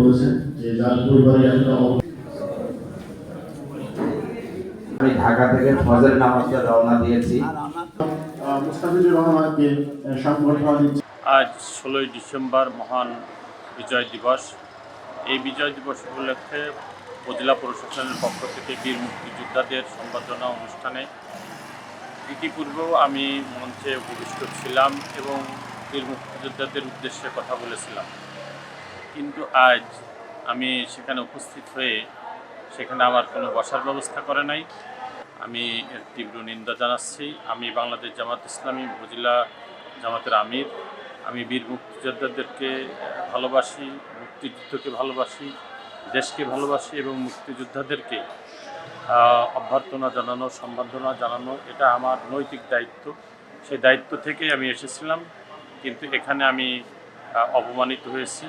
বলেছেন যে যার পরিবারে একটা আমি ঢাকা থেকে ফজরের নামাজে রওনা দিয়েছি। মুস্তাফিজুর রহমানকে সংবর্ধনা দিচ্ছে। আজ 16ই ডিসেম্বর মহান বিজয় দিবস। এই বিজয় দিবস উপলক্ষে উপজেলা প্রশাসনের পক্ষ থেকে বীর মুক্তিযোদ্ধাদের সম্বর্ধনা অনুষ্ঠানে ইতিপূর্বেও আমি মঞ্চে উপবিষ্ট ছিলাম এবং বীর মুক্তিযোদ্ধাদের উদ্দেশ্যে কথা বলেছিলাম, কিন্তু আজ আমি সেখানে উপস্থিত হয়ে সেখানে আমার কোনো বসার ব্যবস্থা করে নাই। আমি এর তীব্র নিন্দা জানাচ্ছি। আমি বাংলাদেশ জামাত ইসলামী উপজেলা জামাতের আমির। আমি বীর মুক্তিযোদ্ধাদেরকে ভালোবাসি, মুক্তিযুদ্ধকে ভালোবাসি, দেশকে ভালোবাসি এবং মুক্তিযোদ্ধাদেরকে অভ্যর্থনা জানানো, সম্বর্ধনা জানানো এটা আমার নৈতিক দায়িত্ব। সেই দায়িত্ব থেকেই আমি এসেছিলাম, কিন্তু এখানে আমি অপমানিত হয়েছি।